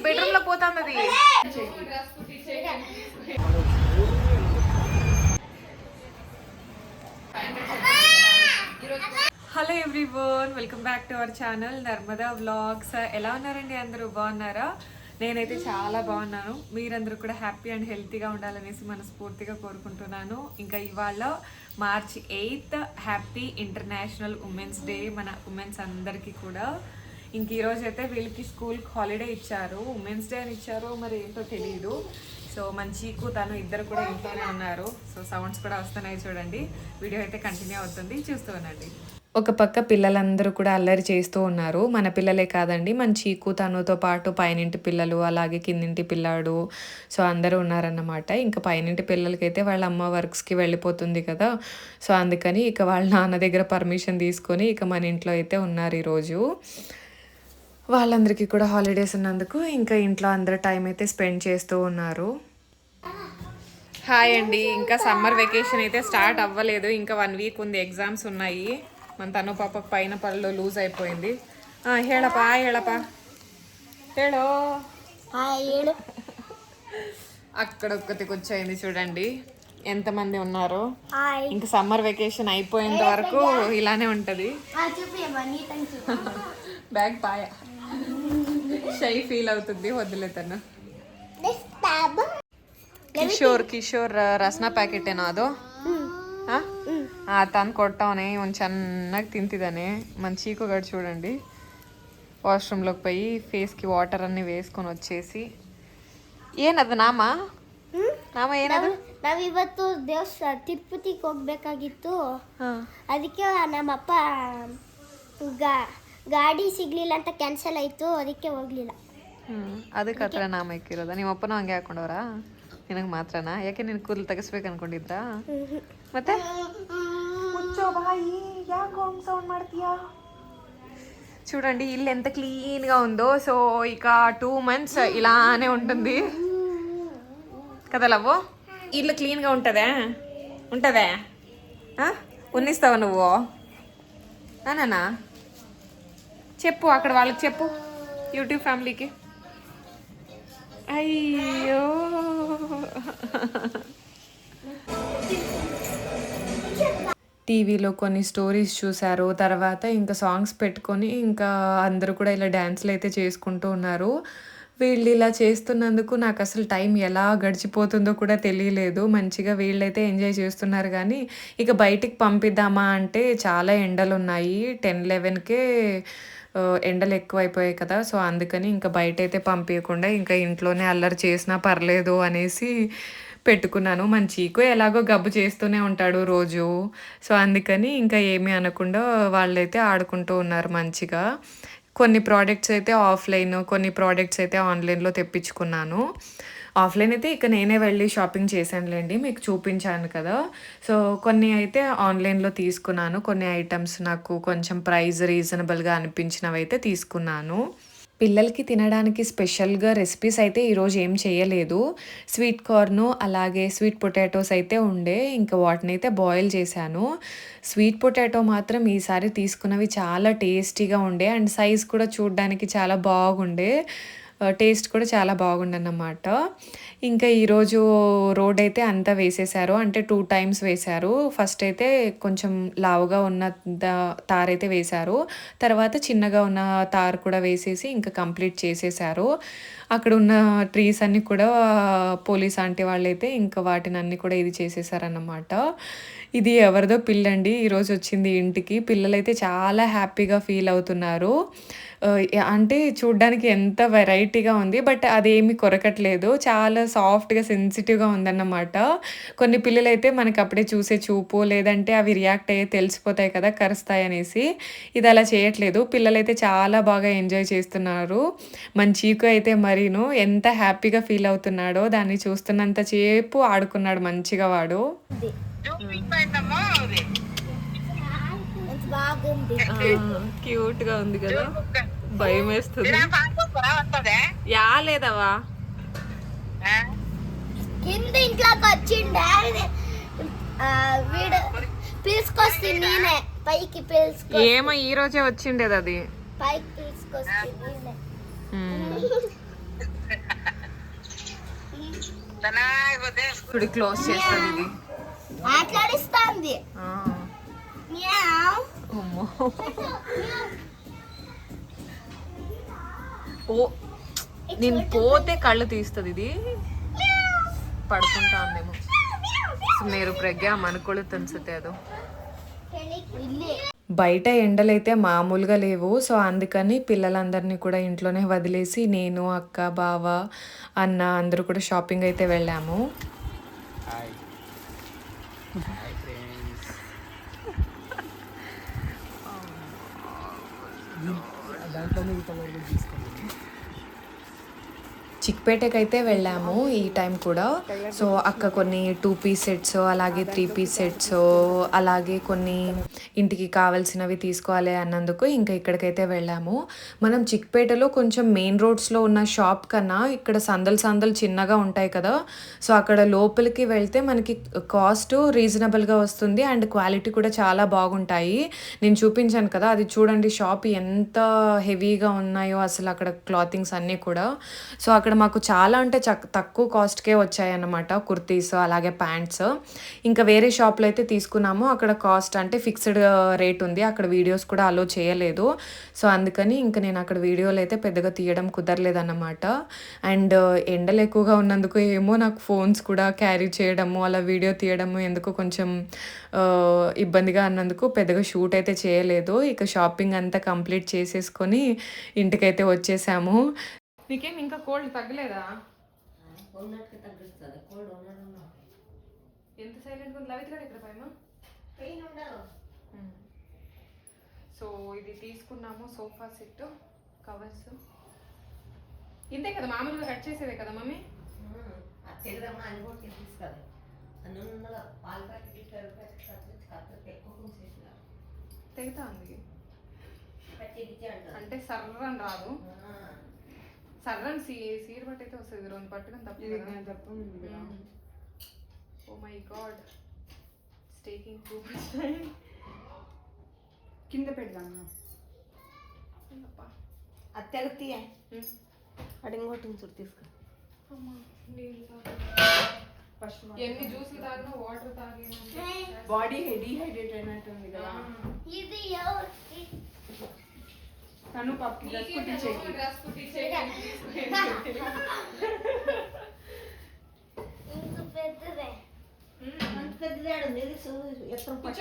Bedroom లో పోతాంది. Hello everyone, welcome back to our channel Narmada vlogs. ఎలా ఉన్నారండి అందరూ? బాగున్నారా? నేనైతే చాలా బాగున్నాను. మీరందరూ కూడా హ్యాపీ అండ్ హెల్తీగా ఉండాలనేసి మనస్ఫూర్తిగా కోరుకుంటున్నాను. ఇంకా ఇవాళ March 8th happy international women's day మన ఉమెన్స్ అందరికీ కూడా. ఇంక ఈరోజు అయితే వీళ్ళకి స్కూల్కి హాలిడే ఇచ్చారు, ఉమెన్స్ డే అని ఇచ్చారు, మరి ఏంటో తెలియదు. సో మంచికు తను ఇద్దరు కూడా ఇంట్లోనే ఉన్నారు. సో సౌండ్స్ కూడా వస్తున్నాయి చూడండి. వీడియో అయితే కంటిన్యూ అవుతుంది, చూస్తూ ఉండండి. ఒక పక్క పిల్లలందరూ కూడా అల్లరి చేస్తూ ఉన్నారు. మన పిల్లలే కాదండి, మన చీకు తనుతో పాటు పైనింటి పిల్లలు, అలాగే కిందింటి పిల్లాడు, సో అందరూ ఉన్నారన్నమాట. ఇంకా పైనింటి పిల్లలకైతే వాళ్ళ అమ్మ వర్క్స్కి వెళ్ళిపోతుంది కదా, సో అందుకని ఇక వాళ్ళ నాన్న దగ్గర పర్మిషన్ తీసుకొని ఇక మన ఇంట్లో అయితే ఉన్నారు ఈరోజు. వాళ్ళందరికీ కూడా హాలిడేస్ ఉన్నందుకు ఇంకా ఇంట్లో అందరూ టైం అయితే స్పెండ్ చేస్తూ ఉన్నారు. హాయ్ అండి, ఇంకా సమ్మర్ వెకేషన్ అయితే స్టార్ట్ అవ్వలేదు, ఇంకా 1 వీక్ ఉంది, ఎగ్జామ్స్ ఉన్నాయి. మన తను పాపకు పైన పళ్ళు లూజ్ అయిపోయింది. ಹೇಳಪ್ಪ ಹೇಳೋ అక్కడ ఒక్కతికి వచ్చాయింది చూడండి ఎంతమంది ఉన్నారు. ఇంకా సమ్మర్ వెకేషన్ అయిపోయేంత వరకు ఇలానే ఉంటది. బ్యాగ్ పాయ షై ఫీల్ అవుతుంది, వద్దులే తను. ಕಿಶೋರ್ ರಸ್ನ ಪ್ಯಾಕೆಟ್ ಏನೋ ಅದು తను కొట్టవనే ಚೆನ್ನಾಗಿ తింటిదాನೆ. మన చీకుగాడు చూడండి వాష్రూమ్లోకి పోయి ఫేస్కి వాటర్ అన్ని వేసుకొని వచ్చేసి. ಏನದು ನಾಮ ಏನದು? ನಾವಿವತ್ತು ದೇವಸ್ಥಾನ ತಿರುಪತಿಗೆ ಹೋಗ್ಬೇಕಾಗಿತ್ತು, ಅದಕ್ಕೆ ನಮ್ಮಪ್ಪ ಗಾಡಿ ಸಿಗ್ಲಿಲ್ಲ ಅಂತ ಕ್ಯಾನ್ಸಲ್ ಆಯ್ತು, ಅದಕ್ಕೆ ಹೋಗ್ಲಿಲ್ಲ. ಅದಕ್ಕೆ ಆ ಥರ ನಾಮ ಇಕ್ಕಿರೋದ? ನಿಮ್ಮ ಅಪ್ಪನೂ ಹಂಗೆ ಹಾಕೊಂಡವ್ರಾ? ನಿನಗೆ ಮಾತ್ರನಾ? ಯಾಕೆ ನಿನ್ ಕೂದಲು ತೆಗಿಸ್ಬೇಕು ಅನ್ಕೊಂಡಿದ್ರಾ? ಮತ್ತೆ సౌండ్ ಮಾಡ್ತೀయా? చూడండి ఇల్లు ఎంత క్లీన్గా ఉందో. సో ఇక 2 months ఇలానే ఉంటుంది కదా లవ్వు? ఇల్లు క్లీన్గా ఉంటుందా? ఉన్నిస్తావా నువ్వు? నానా చెప్పు, అక్కడ వాళ్ళకి చెప్పు, యూట్యూబ్ ఫ్యామిలీకి. అయ్యో టీవీలో కొన్ని స్టోరీస్ చూశారు, తర్వాత ఇంకా సాంగ్స్ పెట్టుకొని ఇంకా అందరూ కూడా ఇలా డ్యాన్స్లు అయితే చేసుకుంటూ ఉన్నారు. వీళ్ళు ఇలా చేస్తున్నందుకు నాకు అసలు టైం ఎలా గడిచిపోతుందో కూడా తెలియలేదు. మంచిగా వీళ్ళైతే ఎంజాయ్ చేస్తున్నారు. కానీ ఇక బయటికి పంపిద్దామా అంటే చాలా ఎండలు ఉన్నాయి. 10-11కే ఎండలు ఎక్కువైపోయాయి కదా, సో అందుకని ఇంకా బయట అయితే పంపించకుండా ఇంకా ఇంట్లోనే అల్లరి చేసినా పర్లేదు అనేసి పెట్టుకున్నాను. మన చీకు ఎలాగో గబ్బు చేస్తూనే ఉంటాడు రోజు, సో అందుకని ఇంకా ఏమీ అనకుండా వాళ్ళైతే ఆడుకుంటూ ఉన్నారు మంచిగా. కొన్ని ప్రోడక్ట్స్ అయితే ఆఫ్లైన్, కొన్ని ప్రోడక్ట్స్ అయితే ఆన్లైన్లో తెప్పించుకున్నాను. ఆఫ్లైన్ అయితే ఇక నేనే వెళ్ళి షాపింగ్ చేశానులేండి, మీకు చూపించాను కదా. సో కొన్ని అయితే ఆన్లైన్లో తీసుకున్నాను, కొన్ని ఐటమ్స్ నాకు కొంచెం ప్రైస్ రీజనబుల్గా అనిపించినవి అయితే తీసుకున్నాను. పిల్లలకి తినడానికి స్పెషల్గా రెసిపీస్ అయితే ఈరోజు ఏం చేయలేదు. స్వీట్ కార్న్ అలాగే స్వీట్ పొటాటోస్ అయితే ఉండే, ఇంకా వాటిని అయితే బాయిల్ చేశాను. స్వీట్ పొటాటో మాత్రం ఈసారి తీసుకున్నవి చాలా టేస్టీగా ఉండే, అండ్ సైజ్ కూడా చూడడానికి చాలా బాగుండే, టేస్ట్ కూడా చాలా బాగుండన్నమాట. ఇంకా ఈరోజు రోడ్ అయితే అంతా వేసేసారు, అంటే 2 times వేశారు. ఫస్ట్ అయితే కొంచెం లావుగా ఉన్న తారైతే వేశారు, తర్వాత చిన్నగా ఉన్న తారు కూడా వేసేసి ఇంకా కంప్లీట్ చేసేసారు. అక్కడ ఉన్న ట్రీస్ అన్నీ కూడా పోలీస్ ఆంటీ వాళ్ళైతే ఇంకా వాటిని అన్నీ కూడా ఇది చేసేసారన్నమాట. ఇది ఎవరిదో పిల్లండి, ఈరోజు వచ్చింది ఇంటికి. పిల్లలైతే చాలా హ్యాపీగా ఫీల్ అవుతున్నారు. అంటే చూడ్డానికి ఎంత వెరైటీగా ఉంది, బట్ అదేమి కొరకట్లేదు, చాలా సాఫ్ట్గా సెన్సిటివ్గా ఉందన్నమాట. కొన్ని పిల్లలైతే మనకి అప్పుడే చూసే చూపు లేదంటే అవి రియాక్ట్ అయ్యే తెలిసిపోతాయి కదా, కరుస్తాయి అనేసి. ఇది అలా చేయట్లేదు, పిల్లలైతే చాలా బాగా ఎంజాయ్ చేస్తున్నారు. మన చీకు అయితే మరీను ఎంత హ్యాపీగా ఫీల్ అవుతున్నాడో, దాన్ని చూస్తున్నంత సేపు ఆడుకున్నాడు మంచిగా వాడు. క్యూట్ గా ఉంది కదా, భయం వేస్తుంది. యాలేదవా కింద ఇంట్లోకి వచ్చిండే వీడు పిలుచుకొస్తే నేనే పైకి పిలుచుకో. ఏమో ఈ రోజే వచ్చిండేది, అది పైకి పిలుచుకొస్తే నేనే. ఇప్పుడు క్లోజ్ చేస్తుంది ఇది. మాట్లాడిస్తాంది. మ్యావ్. అమ్మో. ఓ నేను పోతే కళ్ళు తీస్తుంది ఇది. పడుకుంటా ఉందేమో. మీరు ప్రజ్ఞ మనకోళ్ళు తన్సుతే ಅದು. బయట ఎండలైతే మామూలుగా లేవు. సో అందుకని పిల్లలందరినీ కూడా ఇంట్లోనే వదిలేసి నేను, అక్క, బావ, అన్న అందరూ కూడా షాపింగ్ అయితే వెళ్ళాము. చిక్పేటకైతే వెళ్ళాము ఈ టైం కూడా. సో అక్క కొన్ని 2 పీస్ సెట్స్, అలాగే 3 పీస్ సెట్స్, అలాగే కొన్ని ఇంటికి కావాల్సినవి తీసుకోవాలి అన్నందుకు ఇంకా ఇక్కడికైతే వెళ్ళాము. మనం చిక్పేటలో కొంచెం మెయిన్ రోడ్స్లో ఉన్న షాప్ కన్నా ఇక్కడ సందలు చిన్నగా ఉంటాయి కదా. సో అక్కడ లోపలికి వెళ్తే మనకి కాస్ట్ రీజనబుల్గా వస్తుంది అండ్ క్వాలిటీ కూడా చాలా బాగుంటాయి. నేను చూపించాను కదా, అది చూడండి షాప్ ఎంత హెవీగా ఉన్నాయో అసలు అక్కడ క్లాతింగ్స్ అన్నీ కూడా. సో అక్కడ మాకు చాలా అంటే తక్కువ కాస్ట్కే వచ్చాయన్నమాట కుర్తీస్, అలాగే ప్యాంట్స్. ఇంకా వేరే షాప్లో అయితే తీసుకున్నాము, అక్కడ కాస్ట్ అంటే ఫిక్స్డ్ రేట్ ఉంది, అక్కడ వీడియోస్ కూడా అలో చేయలేదు. సో అందుకని ఇంకా నేను అక్కడ వీడియోలు అయితే పెద్దగా తీయడం కుదరలేదన్నమాట. అండ్ ఎండలు ఎక్కువగా ఉన్నందుకు ఏమో నాకు ఫోన్స్ కూడా క్యారీ చేయడము, అలా వీడియో తీయడము ఎందుకు కొంచెం ఇబ్బందిగా అన్నందుకు పెద్దగా షూట్ అయితే చేయలేదు. ఇక షాపింగ్ అంతా కంప్లీట్ చేసేసుకొని ఇంటికైతే వచ్చేసాము. నీకేం ఇంకా కోల్డ్ తగ్గలేదా? ఎంత సైలెంట్ ఉంది లవిత్ గారు ఇక్కడ పైన. సో ఇది తీసుకున్నాము సోఫా సెట్ కవర్స్. ఇంతే కదా, మామూలుగా కట్ చేసేదే కదా మమ్మీ. తెగుతా ఉంది అంటే సర్రని రాదు, సర్రని సీర బట్టి అయితే వస్తుంది, రెండు పట్టుకొని తప్పు. Oh my god, taking too much time. కింద పెడదాము అది తెగతీయ అటు ఇంకోటి చూడు తీసుకో. ఎన్ని జ్యూసులు తాగినా వాటర్ తాగినా బాడీ డీహైడ్రేట్ అయినట్టుంది కదా. ఇది ఎవరికి? తను పప్పు డ్రెస్ కుట్టించేకి ఇంత పెద్దదే. అంత పెద్దదే ఉంది ఇది. ఎత్తు పచ్చ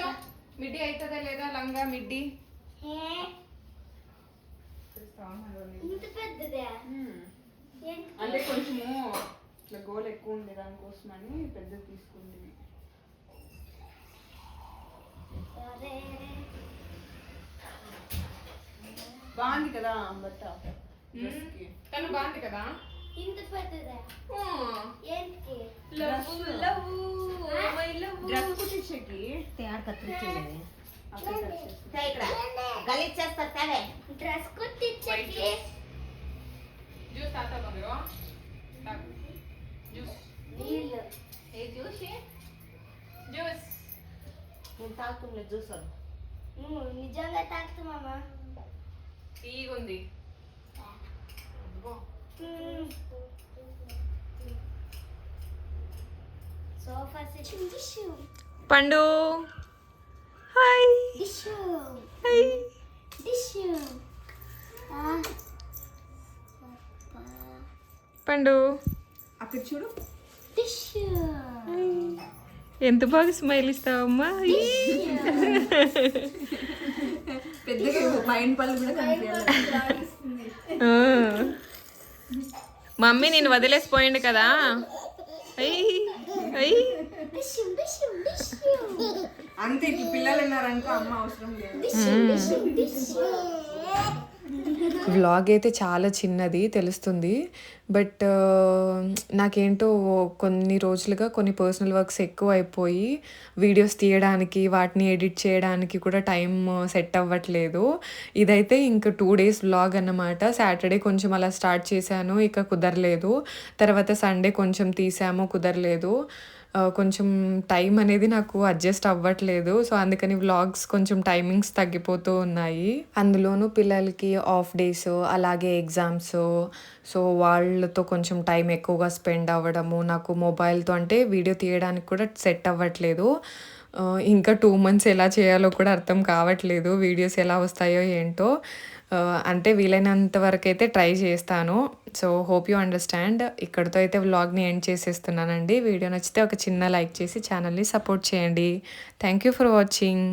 మిడ్డీ అవుతుందా లేదా లంగా మిడ్డీ? ఇంత పెద్దదే అంటే కొంచెము ఇట్లా గోల్ ఎక్కువ ఉంది దానికోసమని పెద్ద తీసుకుంది. బాగుంది కదా బట్ట, తను బాగుంది కదా. ఇంత పెద్దదే ఏంటికి? డ్రెస్ కుట్టించేకి డ్రెస్ కుట్టించేకి జ్యూస్ తాతా బంగారు. జ్యూస్ నీళ్ళు. ఏ జ్యూస్? జ్యూస్ నేను తాగుతుండే జ్యూస్ అది నిజంగా తాగుతామా? తీగుంది. Sofa set. Pandu hi. Hi. Pandu అక్కడ చూడు. ఎంత బాగా స్మైల్ ఇస్తావమ్మా. పెద్దగా పైన పళ్ళు కూడా కనిపించాలి. మమ్మీ నేను వదిలేసిపోయిండు కదా. అంతే ఇట్లా పిల్లలు ఉన్నారనుకో అమ్మ అవసరం లేదు. వ్లాగ్ అయితే చాలా చిన్నది తెలుస్తుంది, బట్ నాకేంటో కొన్ని రోజులుగా కొన్ని పర్సనల్ వర్క్స్ ఎక్కువ అయిపోయి వీడియోస్ తీయడానికి వాటిని ఎడిట్ చేయడానికి కూడా టైం సెట్ అవ్వట్లేదు. ఇదైతే ఇంకా 2 days వ్లాగ్ అన్నమాట. సాటర్డే కొంచెం అలా స్టార్ట్ చేశాను, ఇక కుదరలేదు. తర్వాత సండే కొంచెం తీసాము, కుదరలేదు. కొంచెం టైం అనేది నాకు అడ్జస్ట్ అవ్వట్లేదు. సో, అందుకని వ్లాగ్స్ కొంచెం టైమింగ్స్ తగ్గిపోతూ ఉన్నాయి. అందులోనూ పిల్లలకి హాఫ్ డేస్ అలాగే ఎగ్జామ్స్. సో, వాళ్ళతో కొంచెం టైం ఎక్కువగా స్పెండ్ అవ్వడము. నాకు మొబైల్‌తో అంటే వీడియో తీయడానికి కూడా సెట్ అవ్వట్లేదు. ఇంకా 2 మంత్స్ ఎలా చేయాలో కూడా అర్థం కావట్లేదు. వీడియోస్ ఎలా వస్తాయో ఏంటో. అంటే వీలైనంత వరకైతే ట్రై చేస్తాను. So, hope you understand. ఇక్కడితో అయితే వ్లాగ్‌ని ఎండ్ చేసేస్తున్నానండి. వీడియో నచ్చితే ఒక చిన్న లైక్ చేసి ఛానల్‌ని సపోర్ట్ చేయండి. Thank you for watching.